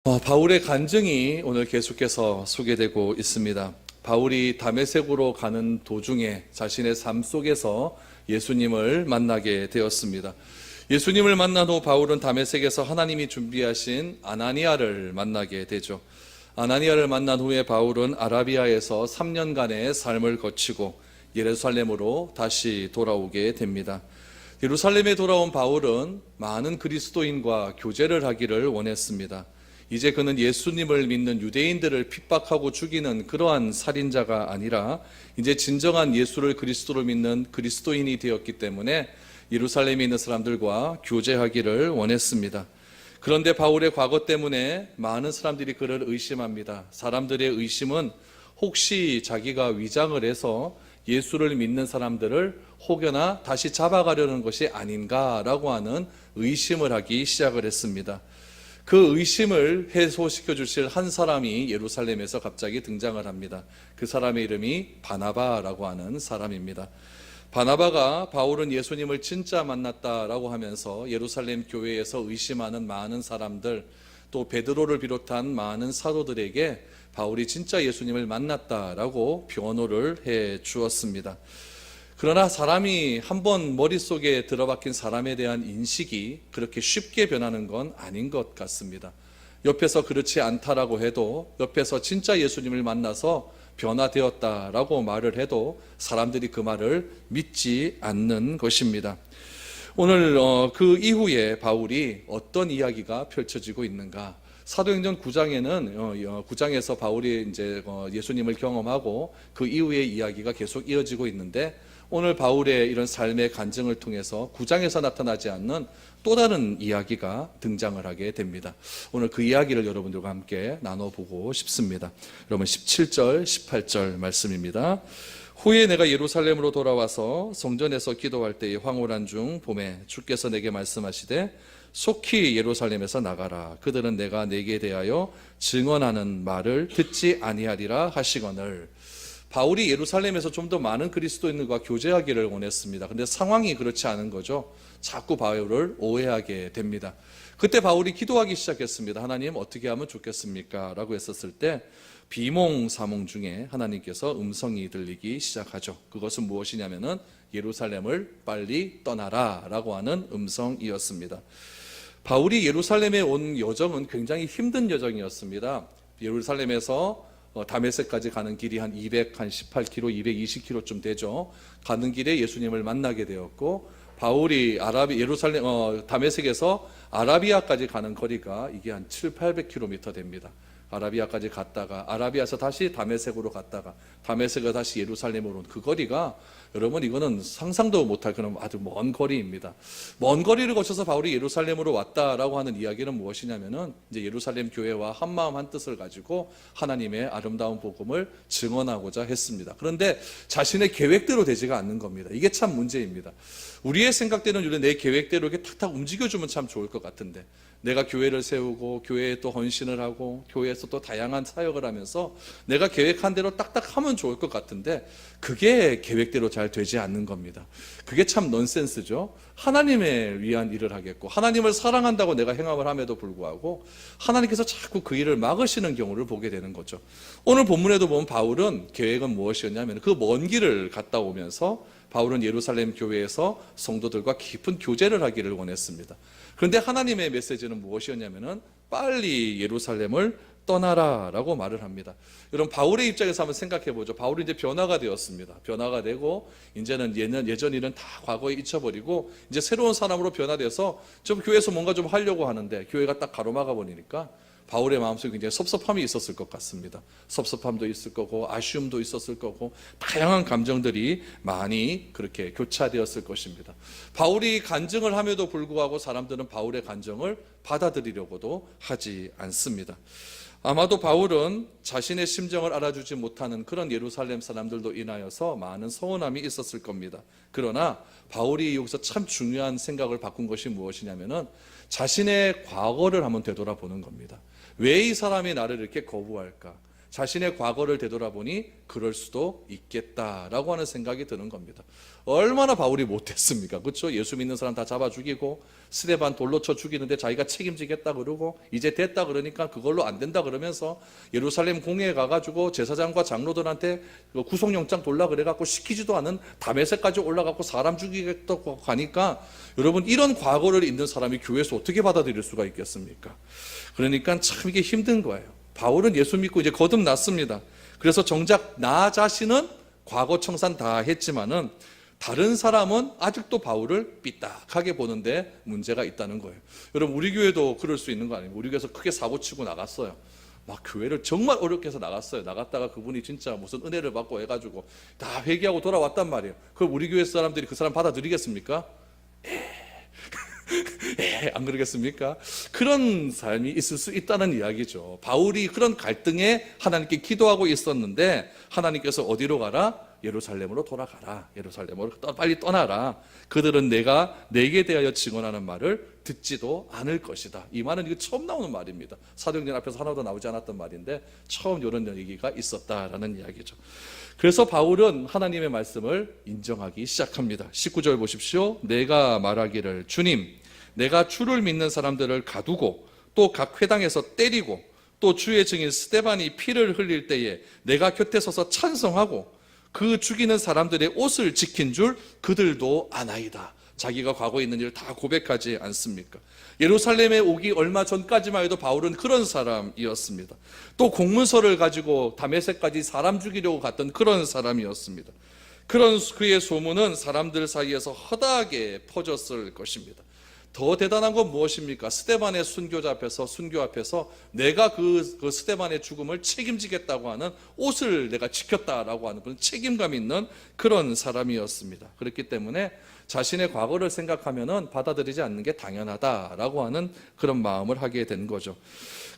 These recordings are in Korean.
바울의 간증이 오늘 계속해서 소개되고 있습니다. 바울이 다메섹으로 가는 도중에 자신의 삶 속에서 예수님을 만나게 되었습니다. 예수님을 만난 후 바울은 다메섹에서 하나님이 준비하신 아나니아를 만나게 되죠. 아나니아를 만난 후에 바울은 아라비아에서 3년간의 삶을 거치고 예루살렘으로 다시 돌아오게 됩니다. 예루살렘에 돌아온 바울은 많은 그리스도인과 교제를 하기를 원했습니다. 이제 그는 예수님을 믿는 유대인들을 핍박하고 죽이는 그러한 살인자가 아니라 이제 진정한 예수를 그리스도로 믿는 그리스도인이 되었기 때문에 예루살렘에 있는 사람들과 교제하기를 원했습니다. 그런데 바울의 과거 때문에 많은 사람들이 그를 의심합니다. 사람들의 의심은 혹시 자기가 위장을 해서 예수를 믿는 사람들을 혹여나 다시 잡아가려는 것이 아닌가라고 하는 의심을 하기 시작을 했습니다. 그 의심을 해소시켜 주실 한 사람이 예루살렘에서 갑자기 등장을 합니다. 그 사람의 이름이 바나바라고 하는 사람입니다. 바나바가 바울은 예수님을 진짜 만났다라고 하면서 예루살렘 교회에서 의심하는 많은 사람들, 또 베드로를 비롯한 많은 사도들에게 바울이 진짜 예수님을 만났다라고 변호를 해 주었습니다. 그러나 사람이 한번 머릿속에 들어박힌 사람에 대한 인식이 그렇게 쉽게 변하는 건 아닌 것 같습니다. 옆에서 그렇지 않다라고 해도, 옆에서 진짜 예수님을 만나서 변화되었다라고 말을 해도 사람들이 그 말을 믿지 않는 것입니다. 오늘 그 이후에 바울이 어떤 이야기가 펼쳐지고 있는가? 사도행전 9장에는 9장에서 바울이 이제 예수님을 경험하고 그 이후의 이야기가 계속 이어지고 있는데, 오늘 바울의 이런 삶의 간증을 통해서 9장에서 나타나지 않는 또 다른 이야기가 등장을 하게 됩니다. 오늘 그 이야기를 여러분들과 함께 나눠보고 싶습니다. 여러분 17절, 18절 말씀입니다. 후에 내가 예루살렘으로 돌아와서 성전에서 기도할 때의 황홀한 중 봄에 주께서 내게 말씀하시되 속히 예루살렘에서 나가라. 그들은 내가 내게 대하여 증언하는 말을 듣지 아니하리라 하시거늘. 바울이 예루살렘에서 좀 더 많은 그리스도인들과 교제하기를 원했습니다. 그런데 상황이 그렇지 않은 거죠. 자꾸 바울을 오해하게 됩니다. 그때 바울이 기도하기 시작했습니다. 하나님 어떻게 하면 좋겠습니까? 라고 했었을 때 비몽사몽 중에 하나님께서 음성이 들리기 시작하죠. 그것은 무엇이냐면은 예루살렘을 빨리 떠나라 라고 하는 음성이었습니다. 바울이 예루살렘에 온 여정은 굉장히 힘든 여정이었습니다. 예루살렘에서 다메섹까지 가는 길이 한 218km, 220km쯤 되죠. 가는 길에 예수님을 만나게 되었고, 바울이 다메섹에서 아라비아까지 가는 거리가 이게 한 700-800km 됩니다. 아라비아까지 갔다가 아라비아에서 다시 다메섹으로 갔다가 다메섹에서 다시 예루살렘으로 온 그 거리가, 여러분 이거는 상상도 못할 그런 아주 먼 거리입니다. 먼 거리를 거쳐서 바울이 예루살렘으로 왔다라고 하는 이야기는 무엇이냐면은 이제 예루살렘 교회와 한 마음 한 뜻을 가지고 하나님의 아름다운 복음을 증언하고자 했습니다. 그런데 자신의 계획대로 되지가 않는 겁니다. 이게 참 문제입니다. 우리의 생각대로는 내 계획대로 이렇게 탁탁 움직여주면 참 좋을 것 같은데, 내가 교회를 세우고 교회에 또 헌신을 하고 교회에서 또 다양한 사역을 하면서 내가 계획한 대로 딱딱 하면 좋을 것 같은데 그게 계획대로 잘 되지 않는 겁니다. 그게 참 넌센스죠. 하나님을 위한 일을 하겠고 하나님을 사랑한다고 내가 행함을 함에도 불구하고 하나님께서 자꾸 그 일을 막으시는 경우를 보게 되는 거죠. 오늘 본문에도 보면 바울은 계획은 무엇이었냐면 그 먼 길을 갔다 오면서 바울은 예루살렘 교회에서 성도들과 깊은 교제를 하기를 원했습니다. 그런데 하나님의 메시지는 무엇이었냐면은 빨리 예루살렘을 떠나라 라고 말을 합니다. 여러분 바울의 입장에서 한번 생각해 보죠. 바울이 이제 변화가 되었습니다. 변화가 되고 이제는 예전 일은 다 과거에 잊혀버리고 이제 새로운 사람으로 변화돼서 좀 교회에서 뭔가 좀 하려고 하는데 교회가 딱 가로막아 버리니까 바울의 마음속에 굉장히 섭섭함이 있었을 것 같습니다. 섭섭함도 있을 거고 아쉬움도 있었을 거고 다양한 감정들이 많이 그렇게 교차되었을 것입니다. 바울이 간증을 함에도 불구하고 사람들은 바울의 간증을 받아들이려고도 하지 않습니다. 아마도 바울은 자신의 심정을 알아주지 못하는 그런 예루살렘 사람들도 인하여서 많은 서운함이 있었을 겁니다. 그러나 바울이 여기서 참 중요한 생각을 바꾼 것이 무엇이냐면은 자신의 과거를 한번 되돌아보는 겁니다. 왜 이 사람이 나를 이렇게 거부할까? 자신의 과거를 되돌아보니 그럴 수도 있겠다라고 하는 생각이 드는 겁니다. 얼마나 바울이 못했습니까? 그렇죠? 예수 믿는 사람 다 잡아 죽이고 스데반 돌로 쳐 죽이는데 자기가 책임지겠다 그러고 이제 됐다 그러니까 그걸로 안 된다 그러면서 예루살렘 공회에 가가지고 제사장과 장로들한테 구속영장 돌라 그래갖고 시키지도 않은 다메섹까지 올라가고 사람 죽이겠다고 가니까 여러분, 이런 과거를 있는 사람이 교회에서 어떻게 받아들일 수가 있겠습니까? 그러니까 참 이게 힘든 거예요. 바울은 예수 믿고 이제 거듭났습니다. 그래서 정작 나 자신은 과거 청산 다 했지만은 다른 사람은 아직도 바울을 삐딱하게 보는데 문제가 있다는 거예요. 여러분, 우리 교회도 그럴 수 있는 거 아니에요? 우리 교회에서 크게 사고치고 나갔어요. 막 교회를 정말 어렵게 해서 나갔어요. 나갔다가 그분이 진짜 무슨 은혜를 받고 해가지고 다 회개하고 돌아왔단 말이에요. 그럼 우리 교회 사람들이 그 사람 받아들이겠습니까? 안 그러겠습니까? 그런 삶이 있을 수 있다는 이야기죠. 바울이 그런 갈등에 하나님께 기도하고 있었는데 하나님께서 어디로 가라? 예루살렘으로 돌아가라. 예루살렘으로 빨리 떠나라. 그들은 내게 대하여 증언하는 말을 듣지도 않을 것이다. 이 말은 이거 처음 나오는 말입니다. 사도행전 앞에서 하나도 나오지 않았던 말인데 처음 이런 얘기가 있었다라는 이야기죠. 그래서 바울은 하나님의 말씀을 인정하기 시작합니다. 19절 보십시오. 내가 말하기를 주님, 내가 주를 믿는 사람들을 가두고 또 각 회당에서 때리고 또 주의 증인 스데반이 피를 흘릴 때에 내가 곁에 서서 찬성하고 그 죽이는 사람들의 옷을 지킨 줄 그들도 아나이다. 자기가 과거에 있는 일을 다 고백하지 않습니까? 예루살렘에 오기 얼마 전까지만 해도 바울은 그런 사람이었습니다. 또 공문서를 가지고 다메섹까지 사람 죽이려고 갔던 그런 사람이었습니다. 그런 그의 소문은 사람들 사이에서 허다하게 퍼졌을 것입니다. 더 대단한 건 무엇입니까? 스데반의 순교 앞에서 내가 그 스데반의 죽음을 책임지겠다고 하는 옷을 내가 지켰다라고 하는 그런 책임감 있는 그런 사람이었습니다. 그렇기 때문에 자신의 과거를 생각하면은 받아들이지 않는 게 당연하다라고 하는 그런 마음을 하게 된 거죠.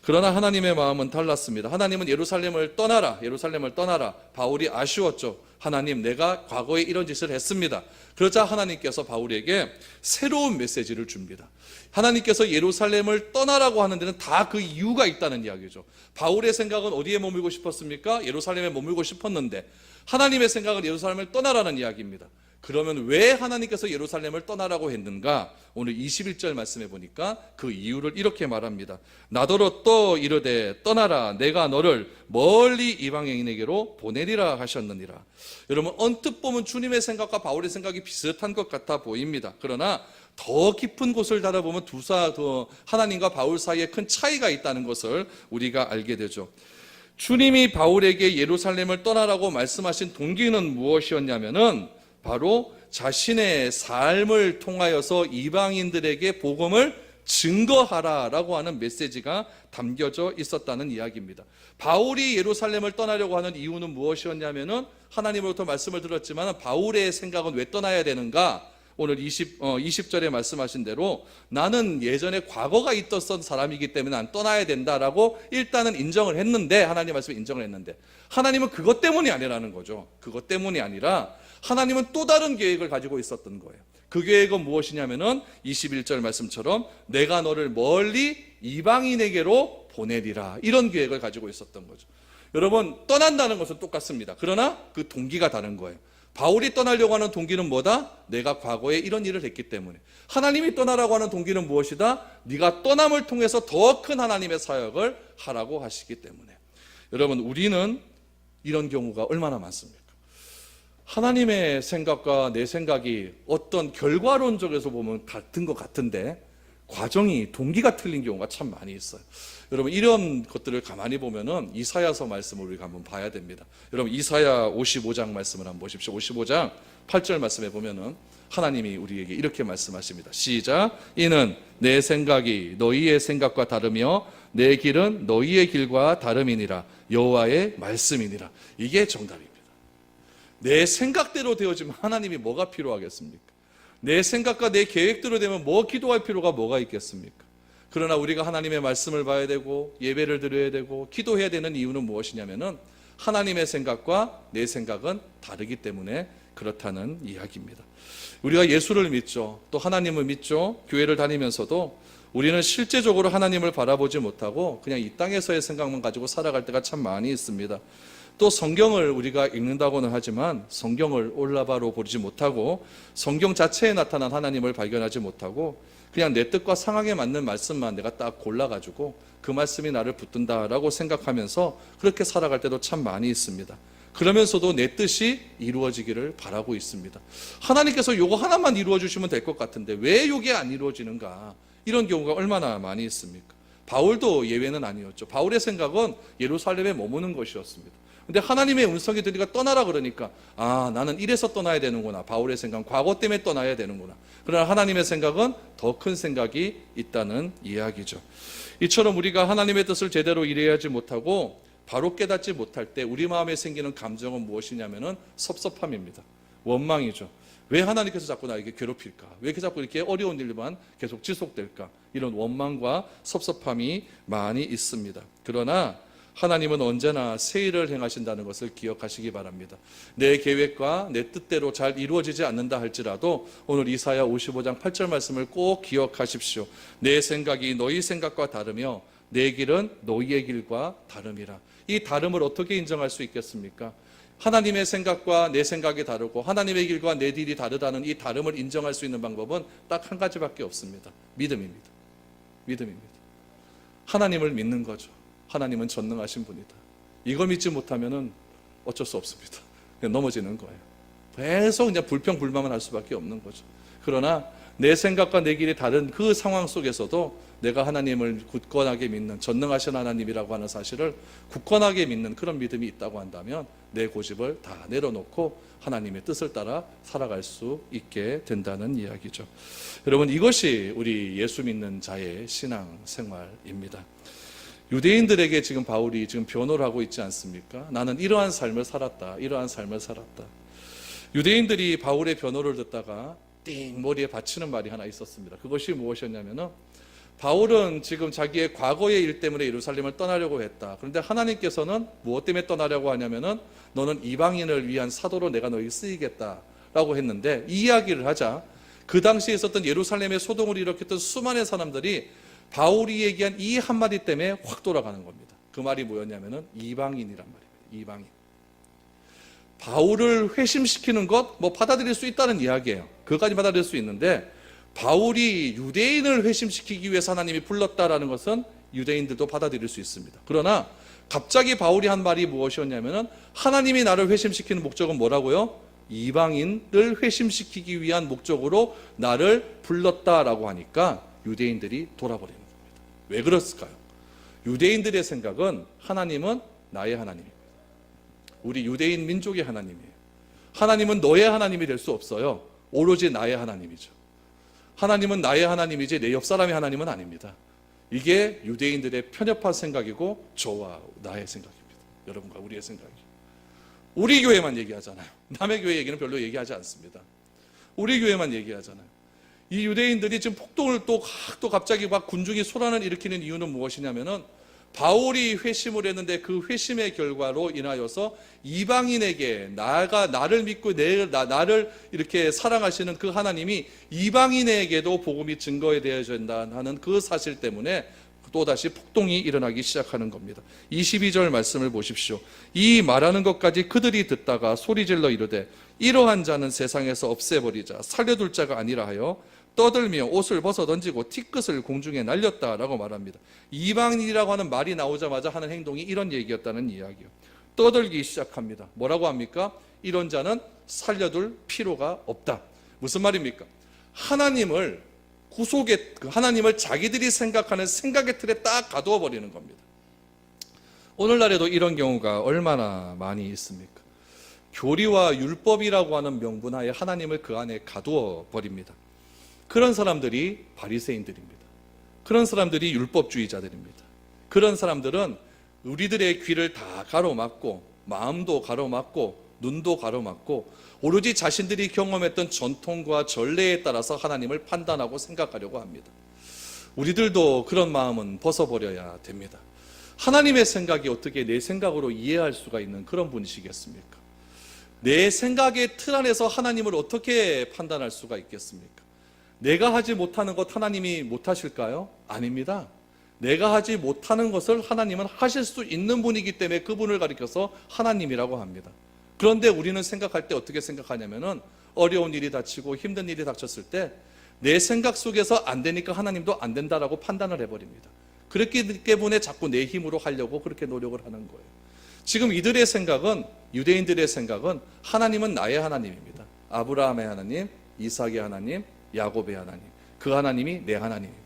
그러나 하나님의 마음은 달랐습니다. 하나님은 예루살렘을 떠나라. 바울이 아쉬웠죠. 하나님, 내가 과거에 이런 짓을 했습니다. 그러자 하나님께서 바울에게 새로운 메시지를 줍니다. 하나님께서 예루살렘을 떠나라고 하는 데는 다 그 이유가 있다는 이야기죠. 바울의 생각은 어디에 머물고 싶었습니까? 예루살렘에 머물고 싶었는데 하나님의 생각은 예루살렘을 떠나라는 이야기입니다. 그러면 왜 하나님께서 예루살렘을 떠나라고 했는가? 오늘 21절 말씀해 보니까 그 이유를 이렇게 말합니다. 나더러 또 이르되 떠나라, 내가 너를 멀리 이방인에게로 보내리라 하셨느니라. 여러분, 언뜻 보면 주님의 생각과 바울의 생각이 비슷한 것 같아 보입니다. 그러나 더 깊은 곳을 달아보면 하나님과 바울 사이에 큰 차이가 있다는 것을 우리가 알게 되죠. 주님이 바울에게 예루살렘을 떠나라고 말씀하신 동기는 무엇이었냐면은 바로 자신의 삶을 통하여서 이방인들에게 복음을 증거하라라고 하는 메시지가 담겨져 있었다는 이야기입니다. 바울이 예루살렘을 떠나려고 하는 이유는 무엇이었냐면은 하나님으로부터 말씀을 들었지만 바울의 생각은 왜 떠나야 되는가? 오늘 20절에 말씀하신 대로 나는 예전에 과거가 있었던 사람이기 때문에 난 떠나야 된다라고 일단은 인정을 했는데, 하나님 말씀에 인정을 했는데 하나님은 그것 때문이 아니라는 거죠. 그것 때문이 아니라 하나님은 또 다른 계획을 가지고 있었던 거예요. 그 계획은 무엇이냐면은 21절 말씀처럼 내가 너를 멀리 이방인에게로 보내리라, 이런 계획을 가지고 있었던 거죠. 여러분, 떠난다는 것은 똑같습니다. 그러나 그 동기가 다른 거예요. 바울이 떠나려고 하는 동기는 뭐다? 내가 과거에 이런 일을 했기 때문에. 하나님이 떠나라고 하는 동기는 무엇이다? 네가 떠남을 통해서 더 큰 하나님의 사역을 하라고 하시기 때문에. 여러분, 우리는 이런 경우가 얼마나 많습니까? 하나님의 생각과 내 생각이 어떤 결과론적에서 보면 같은 것 같은데 과정이, 동기가 틀린 경우가 참 많이 있어요. 여러분, 이런 것들을 가만히 보면은 이사야서 말씀을 우리가 한번 봐야 됩니다. 여러분, 이사야 55장 말씀을 한번 보십시오. 55장 8절 말씀에 보면은 하나님이 우리에게 이렇게 말씀하십니다. 시작. 이는 내 생각이 너희의 생각과 다르며 내 길은 너희의 길과 다름이니라. 여호와의 말씀이니라. 이게 정답입니다. 내 생각대로 되어지면 하나님이 뭐가 필요하겠습니까? 내 생각과 내 계획대로 되면 뭐 기도할 필요가 뭐가 있겠습니까? 그러나 우리가 하나님의 말씀을 봐야 되고 예배를 드려야 되고 기도해야 되는 이유는 무엇이냐면은 하나님의 생각과 내 생각은 다르기 때문에 그렇다는 이야기입니다. 우리가 예수를 믿죠. 또 하나님을 믿죠. 교회를 다니면서도 우리는 실제적으로 하나님을 바라보지 못하고 그냥 이 땅에서의 생각만 가지고 살아갈 때가 참 많이 있습니다. 또 성경을 우리가 읽는다고는 하지만 성경을 올라바로 보지 못하고 성경 자체에 나타난 하나님을 발견하지 못하고 그냥 내 뜻과 상황에 맞는 말씀만 내가 딱 골라가지고 그 말씀이 나를 붙든다라고 생각하면서 그렇게 살아갈 때도 참 많이 있습니다. 그러면서도 내 뜻이 이루어지기를 바라고 있습니다. 하나님께서 요거 하나만 이루어 주시면 될 것 같은데 왜 요게 안 이루어지는가? 이런 경우가 얼마나 많이 있습니까? 바울도 예외는 아니었죠. 바울의 생각은 예루살렘에 머무는 것이었습니다. 근데 하나님의 음성이 들리니까 떠나라 그러니까 나는 이래서 떠나야 되는구나. 바울의 생각은 과거 때문에 떠나야 되는구나. 그러나 하나님의 생각은 더 큰 생각이 있다는 이야기죠. 이처럼 우리가 하나님의 뜻을 제대로 이해하지 못하고 바로 깨닫지 못할 때 우리 마음에 생기는 감정은 무엇이냐면은 섭섭함입니다. 원망이죠. 왜 하나님께서 자꾸 나에게 괴롭힐까? 왜 이렇게 자꾸 이렇게 어려운 일만 계속 지속될까? 이런 원망과 섭섭함이 많이 있습니다. 그러나 하나님은 언제나 새 일을 행하신다는 것을 기억하시기 바랍니다. 내 계획과 내 뜻대로 잘 이루어지지 않는다 할지라도 오늘 이사야 55장 8절 말씀을 꼭 기억하십시오. 내 생각이 너희 생각과 다르며 내 길은 너희의 길과 다름이라. 이 다름을 어떻게 인정할 수 있겠습니까? 하나님의 생각과 내 생각이 다르고 하나님의 길과 내 길이 다르다는 이 다름을 인정할 수 있는 방법은 딱 한 가지밖에 없습니다. 믿음입니다. 믿음입니다. 하나님을 믿는 거죠. 하나님은 전능하신 분이다. 이걸 믿지 못하면 어쩔 수 없습니다. 그냥 넘어지는 거예요. 계속 이제 불평불만만 할 수밖에 없는 거죠. 그러나 내 생각과 내 길이 다른 그 상황 속에서도 내가 하나님을 굳건하게 믿는 전능하신 하나님이라고 하는 사실을 굳건하게 믿는 그런 믿음이 있다고 한다면 내 고집을 다 내려놓고 하나님의 뜻을 따라 살아갈 수 있게 된다는 이야기죠. 여러분, 이것이 우리 예수 믿는 자의 신앙 생활입니다. 유대인들에게 지금 바울이 지금 변호를 하고 있지 않습니까? 나는 이러한 삶을 살았다. 이러한 삶을 살았다. 유대인들이 바울의 변호를 듣다가 띵 머리에 받치는 말이 하나 있었습니다. 그것이 무엇이었냐면은 바울은 지금 자기의 과거의 일 때문에 예루살렘을 떠나려고 했다. 그런데 하나님께서는 무엇 때문에 떠나려고 하냐면은 너는 이방인을 위한 사도로 내가 너에게 쓰이겠다라고 했는데 이 이야기를 하자 그 당시에 있었던 예루살렘의 소동을 일으켰던 수많은 사람들이 바울이 얘기한 이 한마디 때문에 확 돌아가는 겁니다. 그 말이 뭐였냐면은 이방인이란 말입니다. 이방인. 바울을 회심시키는 것 받아들일 수 있다는 이야기예요. 그것까지 받아들일 수 있는데 바울이 유대인을 회심시키기 위해서 하나님이 불렀다라는 것은 유대인들도 받아들일 수 있습니다. 그러나 갑자기 바울이 한 말이 무엇이었냐면은 하나님이 나를 회심시키는 목적은 뭐라고요? 이방인을 회심시키기 위한 목적으로 나를 불렀다라고 하니까 유대인들이 돌아버리는 겁니다. 왜 그랬을까요? 유대인들의 생각은 하나님은 나의 하나님입니다. 우리 유대인 민족의 하나님이에요. 하나님은 너의 하나님이 될 수 없어요. 오로지 나의 하나님이죠. 하나님은 나의 하나님이지 내 옆 사람의 하나님은 아닙니다. 이게 유대인들의 편협한 생각이고 저와 나의 생각입니다. 여러분과 우리의 생각이죠. 우리 교회만 얘기하잖아요. 남의 교회 얘기는 별로 얘기하지 않습니다. 우리 교회만 얘기하잖아요. 이 유대인들이 지금 폭동을 또 갑자기 막 군중이 소란을 일으키는 이유는 무엇이냐면은 바울이 회심을 했는데 그 회심의 결과로 인하여서 이방인에게 나를 믿고 나를 이렇게 사랑하시는 그 하나님이 이방인에게도 복음이 증거되어야 된다는 그 사실 때문에 또다시 폭동이 일어나기 시작하는 겁니다. 22절 말씀을 보십시오. 이 말하는 것까지 그들이 듣다가 소리질러 이르되 이러한 자는 세상에서 없애버리자 살려둘 자가 아니라 하여 떠들며 옷을 벗어 던지고 티끝을 공중에 날렸다라고 말합니다. 이방인이라고 하는 말이 나오자마자 하는 행동이 이런 얘기였다는 이야기요. 떠들기 시작합니다. 뭐라고 합니까? 이런 자는 살려둘 필요가 없다. 무슨 말입니까? 하나님을 하나님을 자기들이 생각하는 생각의 틀에 딱 가두어 버리는 겁니다. 오늘날에도 이런 경우가 얼마나 많이 있습니까? 교리와 율법이라고 하는 명분하에 하나님을 그 안에 가두어 버립니다. 그런 사람들이 바리새인들입니다. 그런 사람들이 율법주의자들입니다. 그런 사람들은 우리들의 귀를 다 가로막고 마음도 가로막고 눈도 가로막고 오로지 자신들이 경험했던 전통과 전례에 따라서 하나님을 판단하고 생각하려고 합니다. 우리들도 그런 마음은 벗어버려야 됩니다. 하나님의 생각이 어떻게 내 생각으로 이해할 수가 있는 그런 분이시겠습니까? 내 생각의 틀 안에서 하나님을 어떻게 판단할 수가 있겠습니까? 내가 하지 못하는 것 하나님이 못하실까요? 아닙니다. 내가 하지 못하는 것을 하나님은 하실 수 있는 분이기 때문에 그분을 가리켜서 하나님이라고 합니다. 그런데 우리는 생각할 때 어떻게 생각하냐면은 어려운 일이 닥치고 힘든 일이 닥쳤을 때 내 생각 속에서 안 되니까 하나님도 안 된다라고 판단을 해버립니다. 그렇기 때문에 자꾸 내 힘으로 하려고 그렇게 노력을 하는 거예요. 지금 이들의 생각은, 유대인들의 생각은 하나님은 나의 하나님입니다. 아브라함의 하나님, 이삭의 하나님, 야곱의 하나님, 그 하나님이 내 하나님입니다.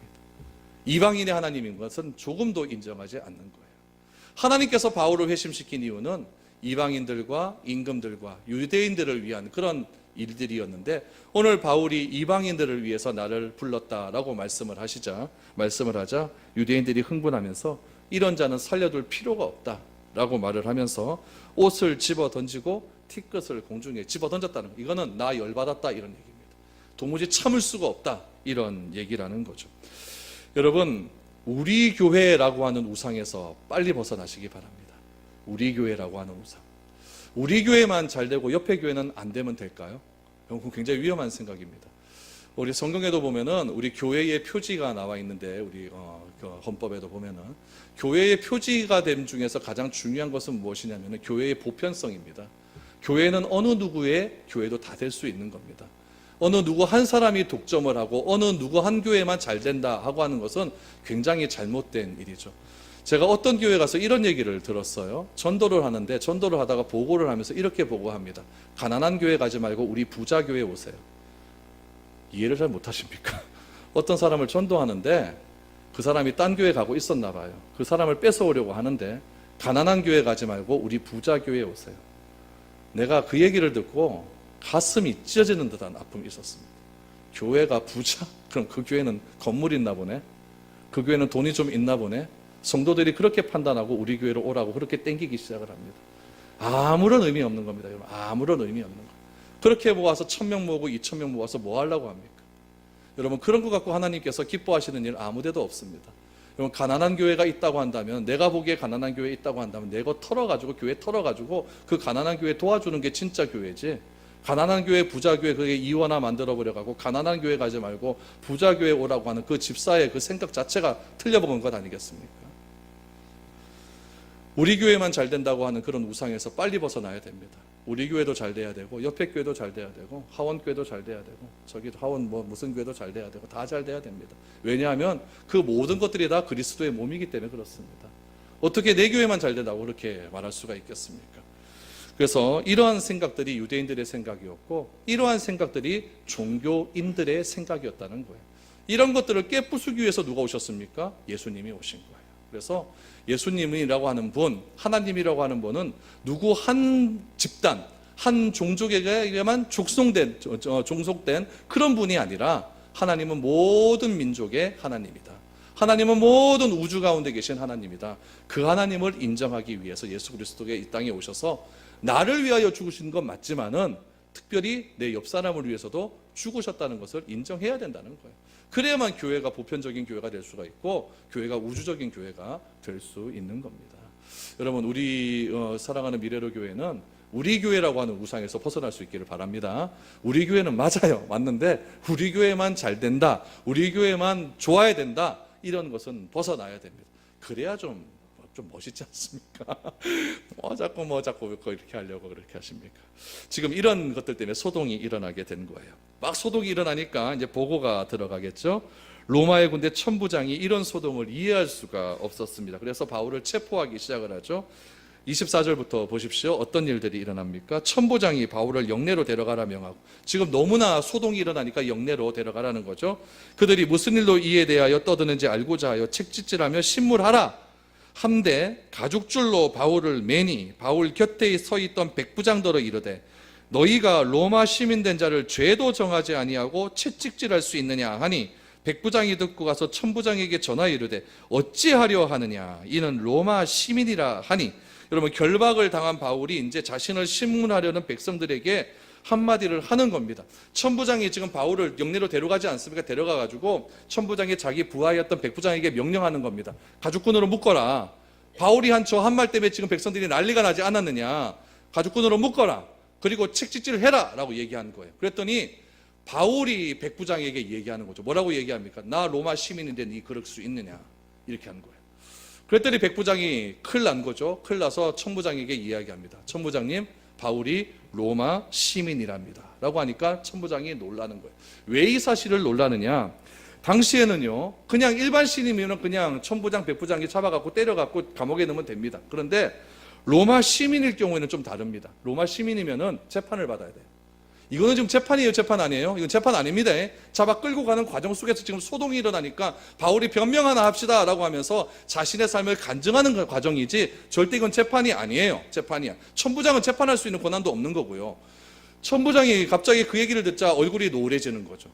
이방인의 하나님인 것은 조금도 인정하지 않는 거예요. 하나님께서 바울을 회심시킨 이유는 이방인들과 임금들과 유대인들을 위한 그런 일들이었는데, 오늘 바울이 이방인들을 위해서 나를 불렀다라고 말씀을 하자 유대인들이 흥분하면서 이런 자는 살려둘 필요가 없다라고 말을 하면서 옷을 집어 던지고 티끝을 공중에 집어 던졌다는 거, 이거는 나 열받았다 이런 얘기입니다. 도무지 참을 수가 없다 이런 얘기라는 거죠. 여러분, 우리 교회라고 하는 우상에서 빨리 벗어나시기 바랍니다. 우리 교회라고 하는 우상, 우리 교회만 잘 되고 옆에 교회는 안 되면 될까요? 그건 굉장히 위험한 생각입니다. 우리 성경에도 보면은 우리 교회의 표지가 나와 있는데, 우리 헌법에도 보면은 교회의 표지가 됨 중에서 가장 중요한 것은 무엇이냐면은 교회의 보편성입니다. 교회는 어느 누구의 교회도 다 될 수 있는 겁니다. 어느 누구 한 사람이 독점을 하고 어느 누구 한 교회만 잘 된다 하고 하는 것은 굉장히 잘못된 일이죠. 제가 어떤 교회 가서 이런 얘기를 들었어요. 전도를 하는데 전도를 하다가 보고를 하면서 이렇게 보고합니다. 가난한 교회 가지 말고 우리 부자 교회 오세요. 이해를 잘 못하십니까? 어떤 사람을 전도하는데 그 사람이 딴 교회 가고 있었나 봐요. 그 사람을 뺏어오려고 하는데 가난한 교회 가지 말고 우리 부자 교회 오세요. 내가 그 얘기를 듣고 가슴이 찢어지는 듯한 아픔이 있었습니다. 교회가 부자? 그럼 그 교회는 건물이 있나 보네? 그 교회는 돈이 좀 있나 보네? 성도들이 그렇게 판단하고 우리 교회로 오라고 그렇게 땡기기 시작을 합니다. 아무런 의미 없는 겁니다, 여러분. 아무런 의미 없는 거예요. 그렇게 모아서 1000명 모으고 2000명 모아서 뭐 하려고 합니까? 여러분, 그런 거 갖고 하나님께서 기뻐하시는 일 아무데도 없습니다. 여러분, 가난한 교회가 있다고 한다면, 내가 보기에 가난한 교회 있다고 한다면 내 거 털어가지고, 교회 털어가지고 그 가난한 교회 도와주는 게 진짜 교회지, 가난한 교회, 부자 교회 그게 이원화 만들어버려가고 가난한 교회 가지 말고 부자 교회 오라고 하는 그 집사의 그 생각 자체가 틀려먹은 것 아니겠습니까? 우리 교회만 잘 된다고 하는 그런 우상에서 빨리 벗어나야 됩니다. 우리 교회도 잘 돼야 되고 옆에 교회도 잘 돼야 되고 하원 교회도 잘 돼야 되고 저기 하원 무슨 교회도 잘 돼야 되고 다 잘 돼야 됩니다. 왜냐하면 그 모든 것들이 다 그리스도의 몸이기 때문에 그렇습니다. 어떻게 내 교회만 잘 된다고 그렇게 말할 수가 있겠습니까? 그래서 이러한 생각들이 유대인들의 생각이었고 이러한 생각들이 종교인들의 생각이었다는 거예요. 이런 것들을 깨부수기 위해서 누가 오셨습니까? 예수님이 오신 거예요. 그래서 예수님이라고 하는 분, 하나님이라고 하는 분은 누구 한 집단, 한 종족에게만 종속된 그런 분이 아니라 하나님은 모든 민족의 하나님이다. 하나님은 모든 우주 가운데 계신 하나님이다. 그 하나님을 인정하기 위해서 예수 그리스도가 이 땅에 오셔서 나를 위하여 죽으신 건 맞지만은 특별히 내 옆 사람을 위해서도 죽으셨다는 것을 인정해야 된다는 거예요. 그래야만 교회가 보편적인 교회가 될 수가 있고 교회가 우주적인 교회가 될 수 있는 겁니다. 여러분, 우리 사랑하는 미래로 교회는 우리 교회라고 하는 우상에서 벗어날 수 있기를 바랍니다. 우리 교회는 맞아요. 맞는데 우리 교회만 잘 된다, 우리 교회만 좋아야 된다, 이런 것은 벗어나야 됩니다. 그래야 좀 멋있지 않습니까? 자꾸 이렇게 하려고 그렇게 하십니까? 지금 이런 것들 때문에 소동이 일어나게 된 거예요. 막 소동이 일어나니까 이제 보고가 들어가겠죠. 로마의 군대 천부장이 이런 소동을 이해할 수가 없었습니다. 그래서 바울을 체포하기 시작을 하죠. 24절부터 보십시오. 어떤 일들이 일어납니까? 천부장이 바울을 영내로 데려가라 명하고, 지금 너무나 소동이 일어나니까 영내로 데려가라는 거죠. 그들이 무슨 일로 이에 대하여 떠드는지 알고자 하여 책짓질하며 신문하라 함대 가죽줄로 바울을 매니 바울 곁에 서 있던 백부장더러 이르되 너희가 로마 시민된 자를 죄도 정하지 아니하고 채찍질할 수 있느냐 하니, 백부장이 듣고 가서 천부장에게 전하 이르되 어찌하려 하느냐, 이는 로마 시민이라 하니. 여러분, 결박을 당한 바울이 이제 자신을 신문하려는 백성들에게 한마디를 하는 겁니다. 천부장이 지금 바울을 영내로 데려가지 않습니까? 데려가가지고 천부장이 자기 부하였던 백부장에게 명령하는 겁니다. 가죽끈으로 묶어라. 바울이 한 저 한 말 때문에 지금 백성들이 난리가 나지 않았느냐. 가죽끈으로 묶어라. 그리고 책짓질을 해라 라고 얘기한 거예요. 그랬더니 바울이 백부장에게 얘기하는 거죠. 뭐라고 얘기합니까? 나 로마 시민인데 네 그럴 수 있느냐, 이렇게 하는 거예요. 그랬더니 백부장이 큰일 난 거죠. 큰일 나서 천부장에게 이야기합니다. 천부장님, 바울이 로마 시민이랍니다 라고 하니까 천부장이 놀라는 거예요. 왜 이 사실을 놀라느냐, 당시에는요 그냥 일반 시민이면 그냥 천부장 백부장이 잡아갖고 때려갖고 감옥에 넣으면 됩니다. 그런데 로마 시민일 경우에는 좀 다릅니다. 로마 시민이면은 재판을 받아야 돼요. 이거는 지금 재판이에요, 재판 아니에요? 이건 재판 아닙니다. 잡아 끌고 가는 과정 속에서 지금 소동이 일어나니까 바울이 변명 하나 합시다 라고 하면서 자신의 삶을 간증하는 과정이지 절대 이건 재판이 아니에요. 재판이야. 천부장은 재판할 수 있는 권한도 없는 거고요. 천부장이 갑자기 그 얘기를 듣자 얼굴이 노래지는 거죠.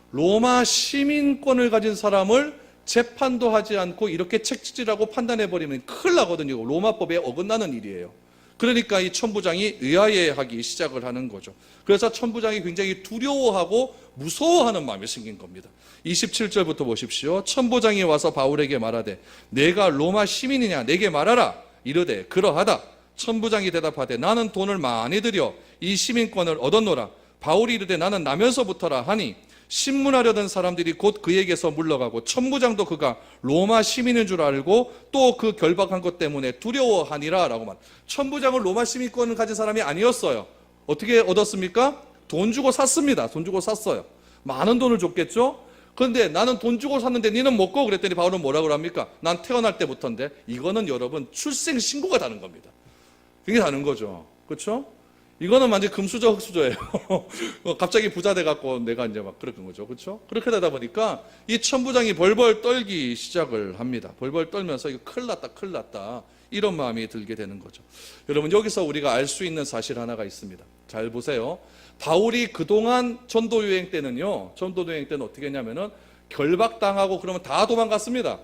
로마 시민권을 가진 사람을 재판도 하지 않고 이렇게 책찍질하고 판단해버리면 큰일 나거든요. 로마법에 어긋나는 일이에요. 그러니까 이 천부장이 의아해하기 시작을 하는 거죠. 그래서 천부장이 굉장히 두려워하고 무서워하는 마음이 생긴 겁니다. 27절부터 보십시오. 천부장이 와서 바울에게 말하되 내가 로마 시민이냐 내게 말하라. 이르되 그러하다. 천부장이 대답하되 나는 돈을 많이 들여 이 시민권을 얻었노라. 바울이 이르되 나는 나면서부터라 하니 신문하려던 사람들이 곧 그에게서 물러가고 천부장도 그가 로마 시민인 줄 알고 또 그 결박한 것 때문에 두려워하니라 라고 말. 천부장은 로마 시민권을 가진 사람이 아니었어요. 어떻게 얻었습니까? 돈 주고 샀습니다. 돈 주고 샀어요. 많은 돈을 줬겠죠? 그런데 나는 돈 주고 샀는데 니는 먹고, 그랬더니 바울은 뭐라고 합니까? 난 태어날 때부터인데. 이거는 여러분 출생 신고가 다른 겁니다. 그게 다른 거죠. 그렇죠? 이거는 완전 금수저 흑수저예요. 갑자기 부자 돼갖고 내가 이제 막 그런 거죠. 그렇죠? 그렇게 되다 보니까 이 천부장이 벌벌 떨기 시작을 합니다. 벌벌 떨면서 이거 큰일 났다, 큰일 났다. 이런 마음이 들게 되는 거죠. 여러분, 여기서 우리가 알 수 있는 사실 하나가 있습니다. 잘 보세요. 바울이 그동안 전도 여행 때는요, 전도 여행 때는 어떻게 했냐면은 결박당하고 그러면 다 도망갔습니다.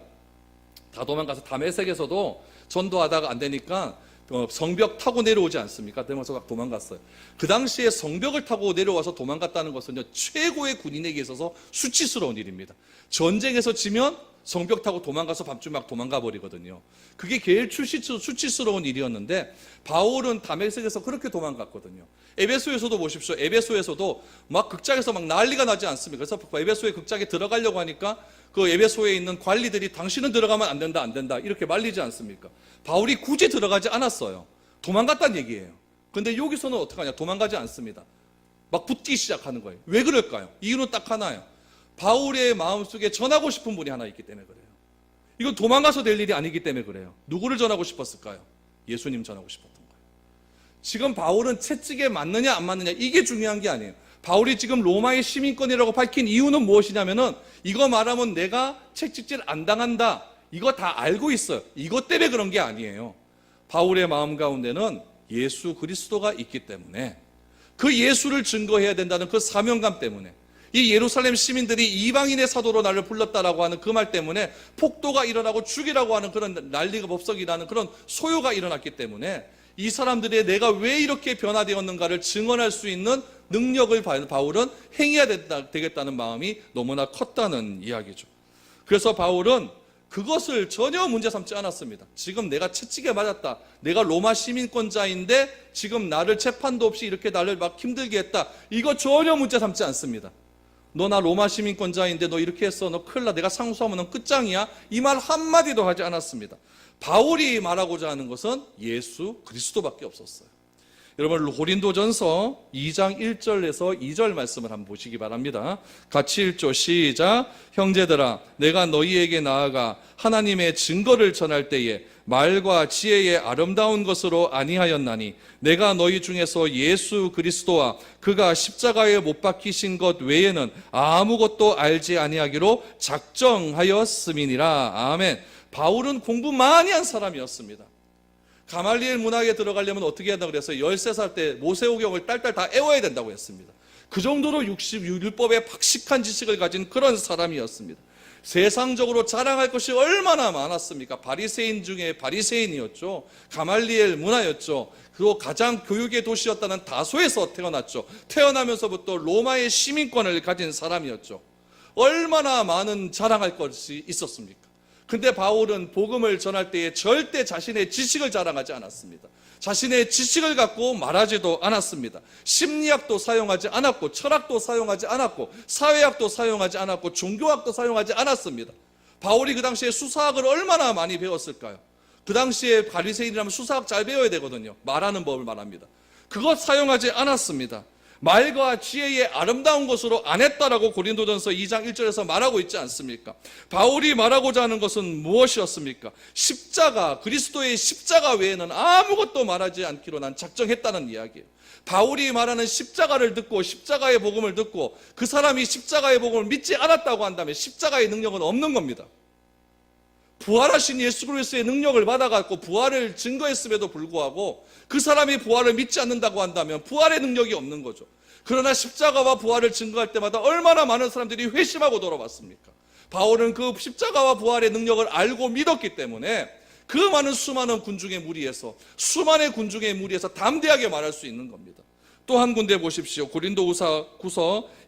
다 도망가서 다메섹에서도 전도하다가 안 되니까 성벽 타고 내려오지 않습니까? 그러면서 막 도망갔어요. 그 당시에 성벽을 타고 내려와서 도망갔다는 것은 최고의 군인에게 있어서 수치스러운 일입니다. 전쟁에서 지면 성벽 타고 도망가서 밤중에 막 도망가 버리거든요. 그게 제일 수치스러운 일이었는데 바울은 다메섹에서 그렇게 도망갔거든요. 에베소에서도 보십시오. 에베소에서도 막 극장에서 막 난리가 나지 않습니까? 그래서 에베소의 극장에 들어가려고 하니까 그 에베소에 있는 관리들이 당신은 들어가면 안 된다, 안 된다 이렇게 말리지 않습니까? 바울이 굳이 들어가지 않았어요. 도망갔다는 얘기예요. 근데 여기서는 어떻게 하냐? 도망가지 않습니다. 막 붙기 시작하는 거예요. 왜 그럴까요? 이유는 딱 하나예요. 바울의 마음속에 전하고 싶은 분이 하나 있기 때문에 그래요. 이건 도망가서 될 일이 아니기 때문에 그래요. 누구를 전하고 싶었을까요? 예수님 전하고 싶었던 거예요. 지금 바울은 채찍에 맞느냐 안 맞느냐 이게 중요한 게 아니에요. 바울이 지금 로마의 시민권이라고 밝힌 이유는 무엇이냐면은 이거 말하면 내가 채찍질 안 당한다. 이거 다 알고 있어요. 이것 때문에 그런 게 아니에요. 바울의 마음 가운데는 예수 그리스도가 있기 때문에 그 예수를 증거해야 된다는 그 사명감 때문에 이 예루살렘 시민들이 이방인의 사도로 나를 불렀다라고 하는 그 말 때문에 폭도가 일어나고 죽이라고 하는 그런 난리가 법석이라는 그런 소요가 일어났기 때문에 이 사람들의 내가 왜 이렇게 변화되었는가를 증언할 수 있는 능력을 바울은 행해야 되겠다는 마음이 너무나 컸다는 이야기죠. 그래서 바울은 그것을 전혀 문제 삼지 않았습니다. 지금 내가 채찍에 맞았다. 내가 로마 시민권자인데 지금 나를 재판도 없이 이렇게 나를 막 힘들게 했다. 이거 전혀 문제 삼지 않습니다. 너 나 로마 시민권자인데 너 이렇게 했어. 너 큰일 나. 내가 상소하면 넌 끝장이야. 이 말 한마디도 하지 않았습니다. 바울이 말하고자 하는 것은 예수 그리스도밖에 없었어요. 여러분 고린도전서 2장 1절에서 2절 말씀을 한번 보시기 바랍니다. 같이 읽죠. 시작. 형제들아 내가 너희에게 나아가 하나님의 증거를 전할 때에 말과 지혜의 아름다운 것으로 아니하였나니 내가 너희 중에서 예수 그리스도와 그가 십자가에 못 박히신 것 외에는 아무것도 알지 아니하기로 작정하였음이니라. 아멘. 바울은 공부 많이 한 사람이었습니다. 가말리엘 문학에 들어가려면 어떻게 한다고 그랬어요? 13살 때 모세오경을 딸딸 다 외워야 된다고 했습니다. 그 정도로 율법에 박식한 지식을 가진 그런 사람이었습니다. 세상적으로 자랑할 것이 얼마나 많았습니까? 바리새인 중에 바리새인이었죠. 가말리엘 문화였죠. 그리고 가장 교육의 도시였다는 다소에서 태어났죠. 태어나면서부터 로마의 시민권을 가진 사람이었죠. 얼마나 많은 자랑할 것이 있었습니까? 근데 바울은 복음을 전할 때에 절대 자신의 지식을 자랑하지 않았습니다. 자신의 지식을 갖고 말하지도 않았습니다. 심리학도 사용하지 않았고, 철학도 사용하지 않았고, 사회학도 사용하지 않았고, 종교학도 사용하지 않았습니다. 바울이 그 당시에 수사학을 얼마나 많이 배웠을까요? 그 당시에 바리새인이라면 수사학 잘 배워야 되거든요. 말하는 법을 말합니다. 그것 사용하지 않았습니다. 말과 지혜의 아름다운 것으로 안 했다라고 고린도전서 2장 1절에서 말하고 있지 않습니까? 바울이 말하고자 하는 것은 무엇이었습니까? 십자가, 그리스도의 십자가 외에는 아무것도 말하지 않기로 난 작정했다는 이야기예요. 바울이 말하는 십자가를 듣고 십자가의 복음을 듣고 그 사람이 십자가의 복음을 믿지 않았다고 한다면 십자가의 능력은 없는 겁니다. 부활하신 예수 그리스도의 능력을 받아갖고 부활을 증거했음에도 불구하고 그 사람이 부활을 믿지 않는다고 한다면 부활의 능력이 없는 거죠. 그러나 십자가와 부활을 증거할 때마다 얼마나 많은 사람들이 회심하고 돌아왔습니까? 바울은 그 십자가와 부활의 능력을 알고 믿었기 때문에 그 많은 수많은 군중의 무리에서, 수많은 군중의 무리에서 담대하게 말할 수 있는 겁니다. 또 한 군데 보십시오. 고린도후서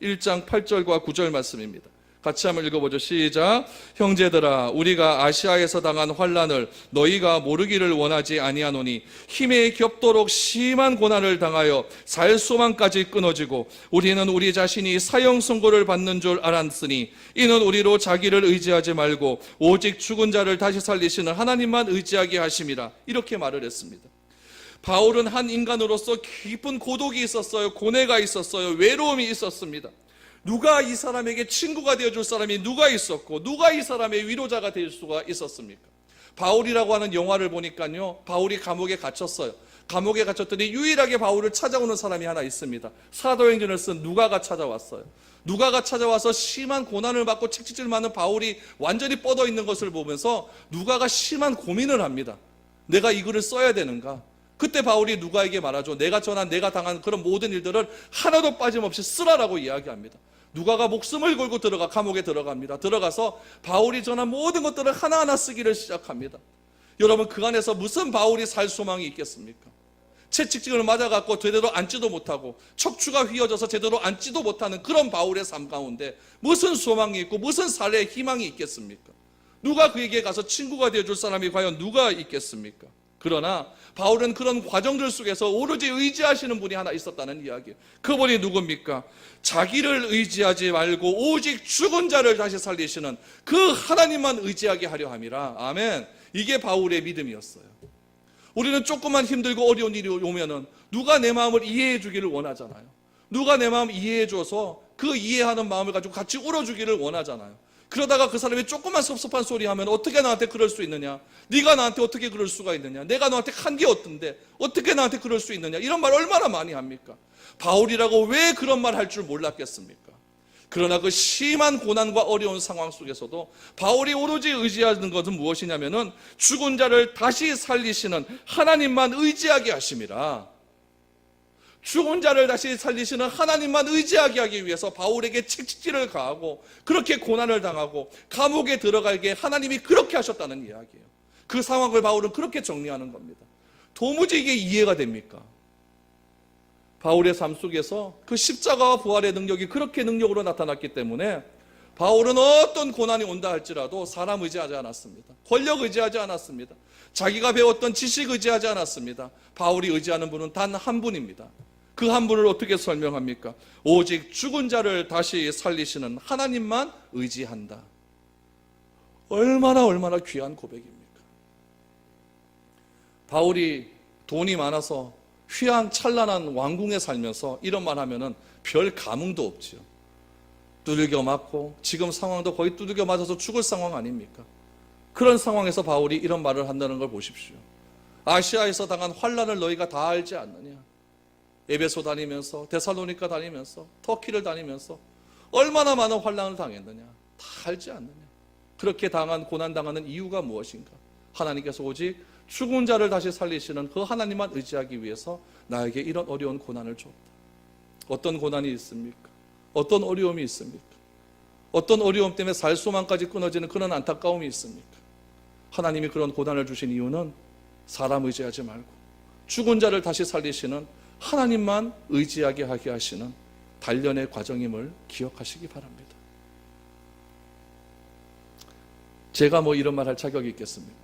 1장 8절과 9절 말씀입니다. 같이 한번 읽어보죠. 시작. 형제들아, 우리가 아시아에서 당한 환난을 너희가 모르기를 원하지 아니하노니 힘에 겹도록 심한 고난을 당하여 살 소망까지 끊어지고 우리는 우리 자신이 사형 선고를 받는 줄 알았으니 이는 우리로 자기를 의지하지 말고 오직 죽은 자를 다시 살리시는 하나님만 의지하게 하심이라. 이렇게 말을 했습니다. 바울은 한 인간으로서 깊은 고독이 있었어요. 고뇌가 있었어요. 외로움이 있었습니다. 누가 이 사람에게 친구가 되어줄 사람이 누가 있었고 누가 이 사람의 위로자가 될 수가 있었습니까? 바울이라고 하는 영화를 보니까요, 바울이 감옥에 갇혔어요. 감옥에 갇혔더니 유일하게 바울을 찾아오는 사람이 하나 있습니다. 사도행전을 쓴 누가가 찾아왔어요. 누가가 찾아와서 심한 고난을 받고 채찍질 맞는 바울이 완전히 뻗어 있는 것을 보면서 누가가 심한 고민을 합니다. 내가 이 글을 써야 되는가? 그때 바울이 누가에게 말하죠. 내가 당한 그런 모든 일들을 하나도 빠짐없이 쓰라라고 이야기합니다. 누가가 목숨을 걸고 감옥에 들어갑니다. 들어가서 바울이 전한 모든 것들을 하나하나 쓰기를 시작합니다. 여러분, 그 안에서 무슨 바울이 살 소망이 있겠습니까? 채찍질을 맞아갖고 제대로 앉지도 못하고 척추가 휘어져서 제대로 앉지도 못하는 그런 바울의 삶 가운데 무슨 소망이 있고 무슨 살의 희망이 있겠습니까? 누가 그에게 가서 친구가 되어줄 사람이 과연 누가 있겠습니까? 그러나 바울은 그런 과정들 속에서 오로지 의지하시는 분이 하나 있었다는 이야기예요. 그분이 누굽니까? 자기를 의지하지 말고 오직 죽은 자를 다시 살리시는 그 하나님만 의지하게 하려 함이라. 아멘. 이게 바울의 믿음이었어요. 우리는 조금만 힘들고 어려운 일이 오면은 누가 내 마음을 이해해 주기를 원하잖아요. 누가 내 마음 이해해 줘서 그 이해하는 마음을 가지고 같이 울어주기를 원하잖아요. 그러다가 그 사람이 조금만 섭섭한 소리 하면 어떻게 나한테 그럴 수 있느냐? 네가 나한테 어떻게 그럴 수가 있느냐? 내가 너한테 한 게 어떤데 어떻게 나한테 그럴 수 있느냐? 이런 말 얼마나 많이 합니까? 바울이라고 왜 그런 말 할 줄 몰랐겠습니까? 그러나 그 심한 고난과 어려운 상황 속에서도 바울이 오로지 의지하는 것은 무엇이냐면은 죽은 자를 다시 살리시는 하나님만 의지하게 하심이라. 죽은 자를 다시 살리시는 하나님만 의지하게 하기 위해서 바울에게 채찍질을 가하고 그렇게 고난을 당하고 감옥에 들어가게 하나님이 그렇게 하셨다는 이야기예요. 그 상황을 바울은 그렇게 정리하는 겁니다. 도무지 이게 이해가 됩니까? 바울의 삶 속에서 그 십자가와 부활의 능력이 그렇게 능력으로 나타났기 때문에 바울은 어떤 고난이 온다 할지라도 사람 의지하지 않았습니다. 권력 의지하지 않았습니다. 자기가 배웠던 지식 의지하지 않았습니다. 바울이 의지하는 분은 단 한 분입니다. 그 한 분을 어떻게 설명합니까? 오직 죽은 자를 다시 살리시는 하나님만 의지한다. 얼마나 귀한 고백입니까? 바울이 돈이 많아서 휘황찬란한 왕궁에 살면서 이런 말 하면은 별 감흥도 없지요. 두들겨 맞고 지금 상황도 거의 두들겨 맞아서 죽을 상황 아닙니까? 그런 상황에서 바울이 이런 말을 한다는 걸 보십시오. 아시아에서 당한 환난을 너희가 다 알지 않느냐? 에베소 다니면서 데살로니가 다니면서 터키를 다니면서 얼마나 많은 환난을 당했느냐? 다 알지 않느냐? 그렇게 고난 당하는 이유가 무엇인가? 하나님께서 오직 죽은 자를 다시 살리시는 그 하나님만 의지하기 위해서 나에게 이런 어려운 고난을 줬다. 어떤 고난이 있습니까? 어떤 어려움이 있습니까? 어떤 어려움 때문에 살 소망까지 끊어지는 그런 안타까움이 있습니까? 하나님이 그런 고난을 주신 이유는 사람 의지하지 말고 죽은 자를 다시 살리시는 하나님만 의지하게 하게 하시는 단련의 과정임을 기억하시기 바랍니다. 제가 뭐 이런 말 할 자격이 있겠습니까?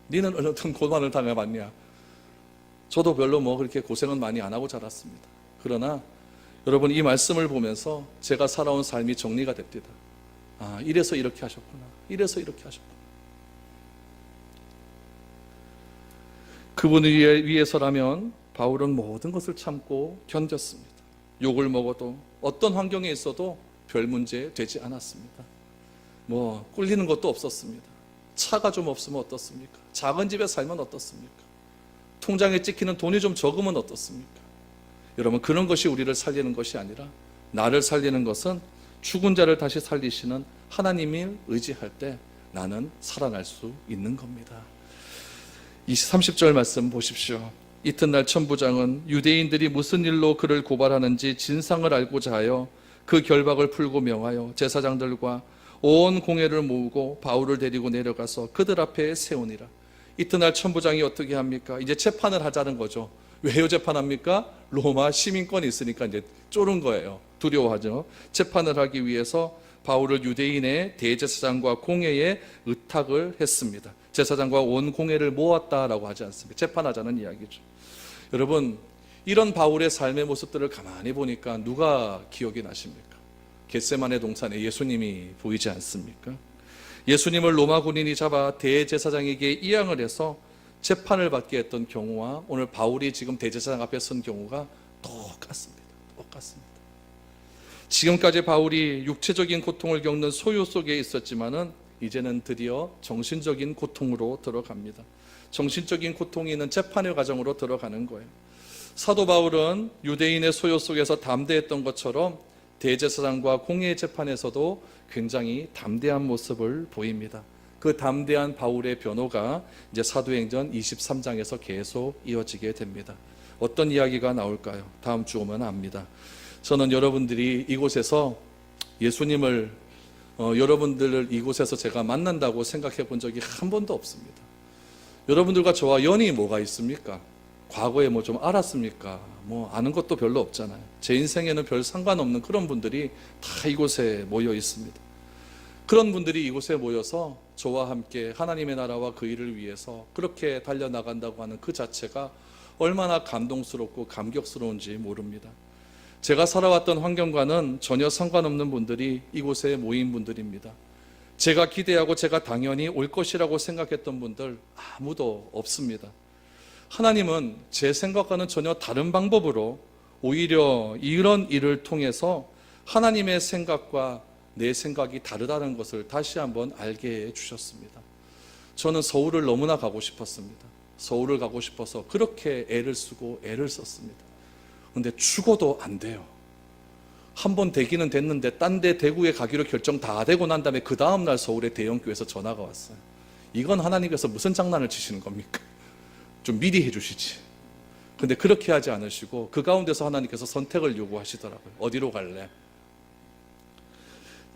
니는 어느 정도 고난을 당해봤냐? 저도 별로 뭐 그렇게 고생은 많이 안 하고 자랐습니다. 그러나 여러분, 이 말씀을 보면서 제가 살아온 삶이 정리가 됩니다. 아, 이래서 이렇게 하셨구나. 이래서 이렇게 하셨구나. 그분 위해서라면 바울은 모든 것을 참고 견뎠습니다. 욕을 먹어도 어떤 환경에 있어도 별 문제 되지 않았습니다. 뭐 꿀리는 것도 없었습니다. 차가 좀 없으면 어떻습니까? 작은 집에 살면 어떻습니까? 통장에 찍히는 돈이 좀 적으면 어떻습니까? 여러분, 그런 것이 우리를 살리는 것이 아니라 나를 살리는 것은 죽은 자를 다시 살리시는 하나님을 의지할 때 나는 살아날 수 있는 겁니다. 30절 말씀 보십시오. 이튿날 천부장은 유대인들이 무슨 일로 그를 고발하는지 진상을 알고자 하여 그 결박을 풀고 명하여 제사장들과 온 공회를 모으고 바울을 데리고 내려가서 그들 앞에 세우니라. 이튿날 천부장이 어떻게 합니까? 이제 재판을 하자는 거죠. 왜요 재판합니까? 로마 시민권이 있으니까 이제 쫄은 거예요. 두려워하죠. 재판을 하기 위해서 바울을 유대인의 대제사장과 공회에 의탁을 했습니다. 제사장과 온 공회를 모았다라고 하지 않습니다. 재판하자는 이야기죠. 여러분, 이런 바울의 삶의 모습들을 가만히 보니까 누가 기억이 나십니까? 겟세마네 동산에 예수님이 보이지 않습니까? 예수님을 로마 군인이 잡아 대제사장에게 이양을 해서 재판을 받게 했던 경우와 오늘 바울이 지금 대제사장 앞에 선 경우가 똑같습니다. 똑같습니다. 지금까지 바울이 육체적인 고통을 겪는 소요 속에 있었지만은 이제는 드디어 정신적인 고통으로 들어갑니다. 정신적인 고통이 있는 재판의 과정으로 들어가는 거예요. 사도 바울은 유대인의 소요 속에서 담대했던 것처럼 대제사장과 공회 재판에서도 굉장히 담대한 모습을 보입니다. 그 담대한 바울의 변호가 이제 사도행전 23장에서 계속 이어지게 됩니다. 어떤 이야기가 나올까요? 다음 주 오면 압니다. 저는 여러분들이 이곳에서 예수님을 여러분들을 이곳에서 제가 만난다고 생각해 본 적이 한 번도 없습니다. 여러분들과 저와 연이 뭐가 있습니까? 과거에 뭐 좀 알았습니까? 뭐 아는 것도 별로 없잖아요. 제 인생에는 별 상관없는 그런 분들이 다 이곳에 모여 있습니다. 그런 분들이 이곳에 모여서 저와 함께 하나님의 나라와 그 일을 위해서 그렇게 달려나간다고 하는 그 자체가 얼마나 감동스럽고 감격스러운지 모릅니다. 제가 살아왔던 환경과는 전혀 상관없는 분들이 이곳에 모인 분들입니다. 제가 기대하고 제가 당연히 올 것이라고 생각했던 분들 아무도 없습니다. 하나님은 제 생각과는 전혀 다른 방법으로 오히려 이런 일을 통해서 하나님의 생각과 내 생각이 다르다는 것을 다시 한번 알게 해주셨습니다. 저는 서울을 너무나 가고 싶었습니다. 서울을 가고 싶어서 그렇게 애를 쓰고 애를 썼습니다. 근데 죽어도 안 돼요. 한 번 되기는 됐는데 딴 데 대구에 가기로 결정 다 되고 난 다음에 그 다음날 서울의 대형교회에서 전화가 왔어요. 이건 하나님께서 무슨 장난을 치시는 겁니까? 좀 미리 해주시지. 근데 그렇게 하지 않으시고 그 가운데서 하나님께서 선택을 요구하시더라고요. 어디로 갈래?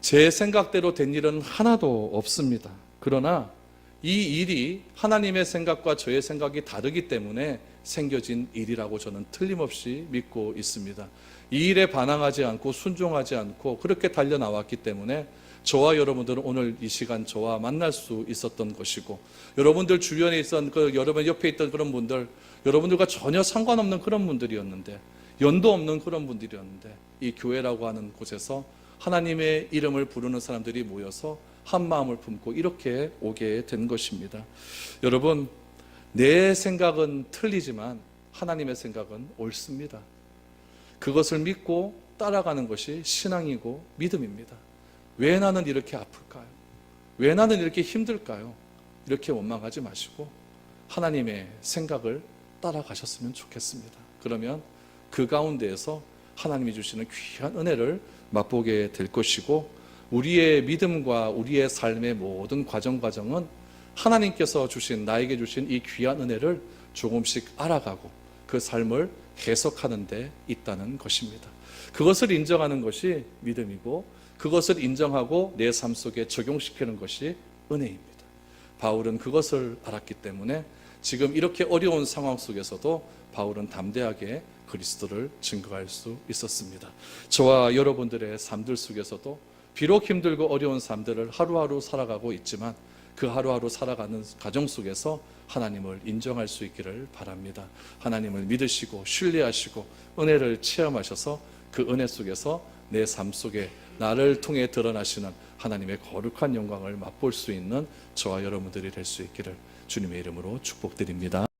제 생각대로 된 일은 하나도 없습니다. 그러나 이 일이 하나님의 생각과 저의 생각이 다르기 때문에 생겨진 일이라고 저는 틀림없이 믿고 있습니다. 이 일에 반항하지 않고 순종하지 않고 그렇게 달려나왔기 때문에 저와 여러분들은 오늘 이 시간 저와 만날 수 있었던 것이고, 여러분들 주변에 있었던 여러분 옆에 있던 그런 분들, 여러분들과 전혀 상관없는 그런 분들이었는데, 연도 없는 그런 분들이었는데, 이 교회라고 하는 곳에서 하나님의 이름을 부르는 사람들이 모여서 한 마음을 품고 이렇게 오게 된 것입니다. 여러분, 내 생각은 틀리지만 하나님의 생각은 옳습니다. 그것을 믿고 따라가는 것이 신앙이고 믿음입니다. 왜 나는 이렇게 아플까요? 왜 나는 이렇게 힘들까요? 이렇게 원망하지 마시고 하나님의 생각을 따라가셨으면 좋겠습니다. 그러면 그 가운데에서 하나님이 주시는 귀한 은혜를 맛보게 될 것이고, 우리의 믿음과 우리의 삶의 모든 과정은 하나님께서 주신, 나에게 주신 이 귀한 은혜를 조금씩 알아가고 그 삶을 해석하는 데 있다는 것입니다. 그것을 인정하는 것이 믿음이고, 그것을 인정하고 내 삶 속에 적용시키는 것이 은혜입니다. 바울은 그것을 알았기 때문에 지금 이렇게 어려운 상황 속에서도 바울은 담대하게 그리스도를 증거할 수 있었습니다. 저와 여러분들의 삶들 속에서도 비록 힘들고 어려운 삶들을 하루하루 살아가고 있지만 그 하루하루 살아가는 가정 속에서 하나님을 인정할 수 있기를 바랍니다. 하나님을 믿으시고 신뢰하시고 은혜를 체험하셔서 그 은혜 속에서 내 삶 속에 나를 통해 드러나시는 하나님의 거룩한 영광을 맛볼 수 있는 저와 여러분들이 될 수 있기를 주님의 이름으로 축복드립니다.